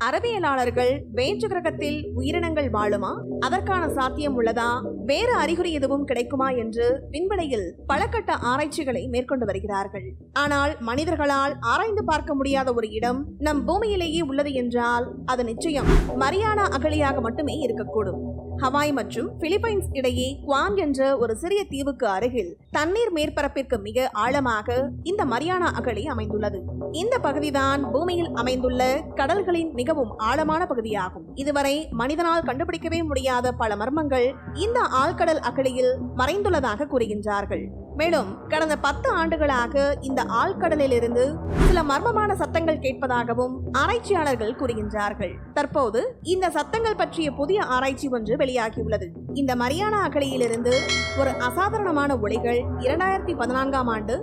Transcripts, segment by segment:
அறிவியலாளர்கள் வேற்று கிரகத்தில் உயிரினங்கள் வாழுமா, அதற்கான சாத்தியம் உள்ளதா, வேறு அறிகுறி எதுவும் கிடைக்குமா என்று விண்வெளியில் பல கட்ட ஆராய்ச்சிகளை மேற்கொண்டு வருகிறார்கள். ஆனால் மனிதர்களால் ஆராய்ந்து பார்க்க முடியாத ஒரு இடம் நம் பூமியிலேயே உள்ளது என்றால் அது நிச்சயம் மரியானா அகழியாக மட்டுமே இருக்கக்கூடும். ஹவாய் மற்றும் பிலிப்பைன்ஸ் இடையே குவாம் என்ற ஒரு சிறிய தீவுக்கு அருகில் தண்ணீர் மேற்பரப்பிற்கு மிக ஆழமாக இந்த மரியானா அகழி அமைந்துள்ளது. இந்த பகுதிதான் பூமியில் அமைந்துள்ள கடல்களின் மிகவும் ஆழமான பகுதியாகும். இதுவரை மனிதனால் கண்டுபிடிக்கவே முடியாத பல மர்மங்கள் இந்த ஆழ்கடல் அகழியில் மறைந்துள்ளதாக கூறுகின்றார்கள். மேலும் கடந்த 10 ஆண்டுகளாக இந்த ஆழ்கடலில் இருந்து சில மர்மமான சத்தங்கள் கேட்பதாகவும் ஆராய்ச்சியாளர்கள் கூறுகின்றார்கள். தற்போது இந்த சத்தங்கள் பற்றிய புதிய ஆராய்ச்சி ஒன்று வெளியாகியுள்ளது. இந்த மரியானா அகழியிலிருந்து ஒரு அசாதாரணமான ஒலிகள் 2014ஆம் ஆண்டு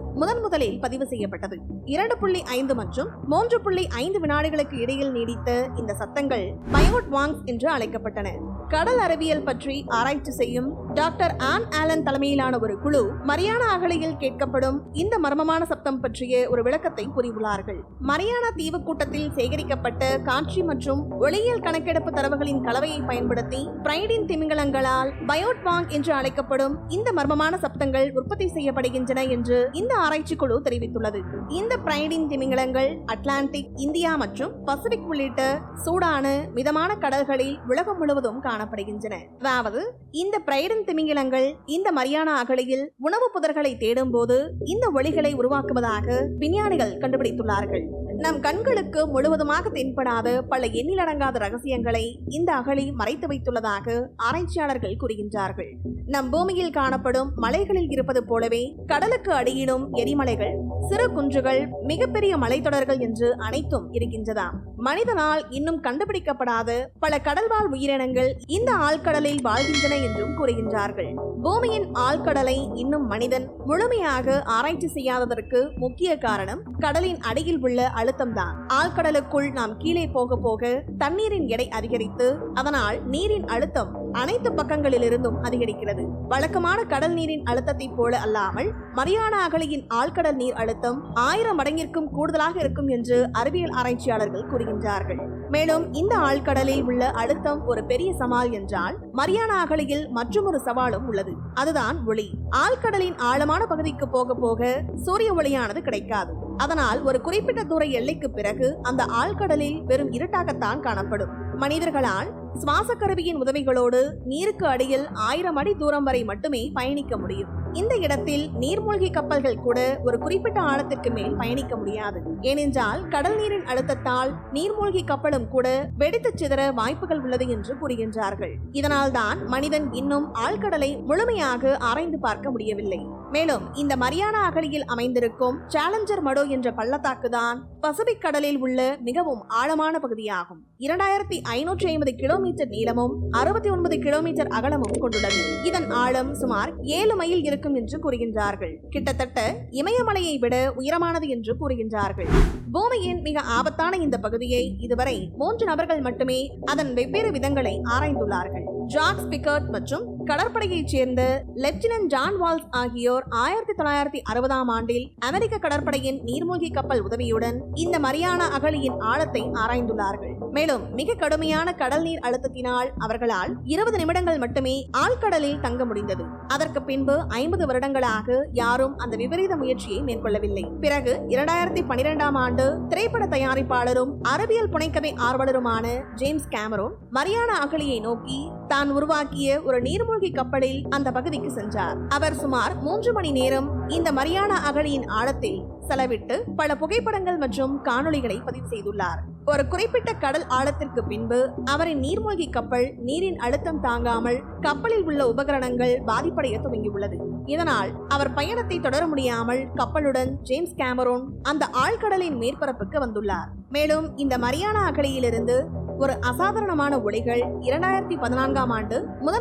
முதலில் பதிவு செய்யப்பட்டது. 2.5 மற்றும் 3.5 வினாடிகளுக்கு இடையில் நீடித்த இந்த சத்தங்கள் பயோட் வாங்ஸ் என்று அழைக்கப்பட்டன. கடல் அறிவியல் பற்றி ஆராய்ச்சி செய்யும் டாக்டர் ஆன் ஆலன் தலைமையிலான ஒரு குழு மரியானா அகழியில் கேட்கப்படும் இந்த மர்மமான சப்தம் பற்றிய ஒரு விளக்கத்தை கூறியுள்ளார்கள். மரியானா தீவு கூட்டத்தில் சேகரிக்கப்பட்ட காட்சி மற்றும் ஒளியியல் கணக்கெடுப்பு தரவுகளின் கலவையை பயன்படுத்தி பிரைடின் திமிங்கலங்களால் பயோட் வாங் என்று அழைக்கப்படும் இந்த மர்மமான சப்தங்கள் உற்பத்தி செய்யப்படுகின்றன என்று இந்த ஆராய்ச்சி குழு தெரிவித்துள்ளது. இந்த பிரைடின் திமிங்கலங்கள் அட்லாண்டிக், இந்தியா மற்றும் பசிபிக் உள்ளிட்ட சூடான மிதமான கடல்களில் உலகம் முழுவதும் காணப்படுகின்றன. அதாவது இந்த பிரைடன் திமிங்கலங்கள் இந்த மரியானா அகழியில் உணவு புதர்களை தேடும் போது இந்த ஒளிகளை உருவாக்குவதாக விஞ்ஞானிகள் கண்டுபிடித்துள்ளார்கள். நம் கண்களுக்கு முழுவதுமாக தென்படாத பல எண்ணிலடங்காத ரகசியங்களை இந்த அகழி மறைத்து வைத்துள்ளதாக ஆராய்ச்சியாளர்கள் கூறுகின்றார்கள். நம் பூமியில் காணப்படும் மலைகளில் இருப்பது போலவே கடலுக்கு அடியிலும் எரிமலைகள், சிறு குன்றுகள், மிகப்பெரிய மலைத்தொடர்கள் என்று அனைத்தும் இருக்கின்றதாம். மனிதனால் இன்னும் கண்டுபிடிக்கப்படாத பல கடல்வாழ் உயிரினங்கள் இந்த ஆழ்கடலில் வாழ்கின்றன என்றும் கூறுகின்றார்கள். பூமியின் ஆழ்கடலை இன்னும் மனிதன் முழுமையாக ஆராய்ச்சி செய்யாததற்கு முக்கிய காரணம் கடலின் அடியில் உள்ள அழுத்தம்தான். ஆழ்கடலுக்குள் நாம் கீழே போக போக தண்ணீரின் எடை அதிகரித்து அதனால் நீரின் அழுத்தம் அனைத்து பக்கங்களிலிருந்தும் அதிகரிக்கிறது. வழக்கமான கடல் நீரின் அழுத்தத்தை போல அல்லாமல் மரியானா அகழியின் ஆழ்கடல் நீர் அழுத்தம் 1000 மடங்கிற்கும் கூடுதலாக இருக்கும் என்று அறிவியல் ஆராய்ச்சியாளர்கள் கூறுகின்றார்கள். மேலும் இந்த ஆழ்கடலில் உள்ள அழுத்தம் ஒரு பெரிய சவால் என்றால் மரியானா அகழியில் மற்றொரு சவாலும் உள்ளது. அதுதான் ஒளி. ஆழ்கடலின் ஆழமான பகுதிக்கு போக போக சூரிய ஒளியானது கிடைக்காது. அதனால் ஒரு குறிப்பிட்ட தூர எல்லைக்கு பிறகு அந்த ஆழ்கடலில் வெறும் இருட்டாகத்தான் காணப்படும். மனிதர்களால் சுவாச கருவியின் உதவிகளோடு நீருக்கு அடியில் 1000 அடி தூரம் வரை மட்டுமே பயணிக்க முடியும். இந்த இடத்தில் நீர்மூழ்கி கப்பல்கள் கூட ஒரு குறிப்பிட்ட ஆழத்திற்கு மேல் பயணிக்க முடியாது. ஏனென்றால் கடல் நீரின் அழுத்தத்தால் நீர்மூழ்கி கப்பலும் கூட வெடித்து சிதற வாய்ப்புகள் உள்ளது என்று கூறுகின்றார்கள். இதனால் தான் மனிதன் இன்னும் ஆழ்கடலை முழுமையாக ஆராய்ந்து பார்க்க முடியவில்லை. மேலும் இந்த மரியானா அகழியில் அமைந்திருக்கும் சேலஞ்சர் மடோ என்ற பள்ளத்தாக்கு தான் பசிபிக் கடலில் உள்ள மிகவும் ஆழமான பகுதியாகும். 2550 கிலோமீட்டர் நீளமும் 69 கிலோமீட்டர் அகலமும் கொண்டுள்ளது. இதன் ஆழம் சுமார் 7 மைல் இருக்கும் என்று கூறுகின்றார்கள். கிட்டத்தட்ட இமயமலையை விட உயரமானது என்று கூறுகின்றார்கள். பூமியின் மிக ஆபத்தான இந்த பகுதியை இதுவரை 3 நபர்கள் மட்டுமே அதன் வெவ்வேறு விதங்களை ஆராய்ந்துள்ளார்கள். ஜாக்ஸ் பிக்கர்ட் மற்றும் கடற்படையைச் சேர்ந்த லெப்டினன்ட் ஜான் வால்ஸ் ஆகியோர் 1960ஆம் ஆண்டில் அமெரிக்க கடற்படையின் நீர்மூழ்கி கப்பல் உதவியுடன் இந்த மரியானா அகழியின் ஆழத்தை ஆராய்ந்துள்ளார்கள். மேலும் மிக கடுமையான கடல் நீர் அழுத்தத்தினால் அவர்களால் 20 நிமிடங்கள் மட்டுமே ஆழ்கடலில் தங்க முடிந்தது. அதற்கு பின்பு 50 வருடங்களாக யாரும் அந்த விபரீத முயற்சியை மேற்கொள்ளவில்லை. பிறகு 2012ஆம் ஆண்டு திரைப்பட தயாரிப்பாளரும் அறிவியல் புனைக்கதை ஆர்வலருமான ஜேம்ஸ் கேமரோன் மரியானா அகழியை நோக்கி தான் உருவாக்கிய ஒரு நீர்மூழ்கி கப்பலில் அந்த பகுதிக்கு சென்றார். அவர் சுமார் 3 மணி நேரம் இந்த மரியானா அகழியின் ஆழத்தில் செலவிட்டு பல புகைப்படங்கள் மற்றும் காணொளிகளை பதிவு செய்துள்ளார். ஒரு குறிப்பிட்ட கடல் ஆழத்திற்கு பின்பு அவரின் நீர்மூழ்கி கப்பல் நீரின் அழுத்தம் தாங்காமல் கப்பலில் உள்ள உபகரணங்கள் பாதிப்படைய துவங்கியுள்ளது. இதனால் அவர் பயணத்தை தொடர முடியாமல் கப்பலுடன் ஜேம்ஸ் கேமரோன் அந்த ஆழ்கடலின் மேற்பரப்புக்கு வந்துள்ளார். மேலும் இந்த மரியானா அகழியிலிருந்து ஒரு அசாதாரணமான ஒலிகள் 2014ஆம் ஆண்டு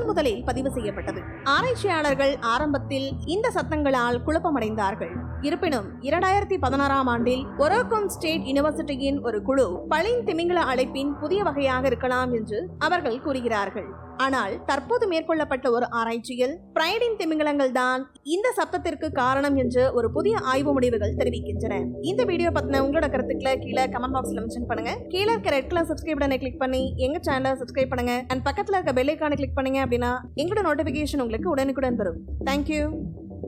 முதலில் பதிவு செய்யப்பட்டது. ஆராய்ச்சியாளர்கள் ஆரம்பத்தில் இந்த சத்தங்களால் குழப்பமடைந்தார்கள். இருப்பினும் 2016ஆம் ஆண்டில் ஒரோகோன் ஸ்டேட் யூனிவர்சிட்டியின் ஒரு குழு பளிங் திமிங்கல அழைப்பின் புதிய வகையாக இருக்கலாம் என்று அவர்கள் கூறுகிறார்கள். ஆனால் தற்போது மேற்கொள்ளப்பட்ட ஒரு ஆராய்ச்சியில் பிரைடின் திமிங்கலங்கள் தான் இந்த சப்தத்திற்கு காரணம் என்று ஒரு புதிய ஆய்வு முடிவுகள் தெரிவிக்கின்றன. இந்த வீடியோ பத்தின உங்களோட கருத்துக்களை கீழே கமெண்ட் பாக்ஸ்ல மென்ஷன் பண்ணுங்க. கீழே இருக்க ரெட் கலர் சப்ஸ்கிரைப் பட்டனை கிளிக் பண்ணி எங்க சேனலை சப்ஸ்கிரைப் பண்ணுங்க. அண்ட் பக்கத்துல இருக்க பெல் ஐகானை கிளிக் பண்ணீங்க அப்படின்னா எங்களோட நோட்டிபிகேஷன் உங்களுக்கு உடனுக்குடன் வரும். தேங்க்யூ.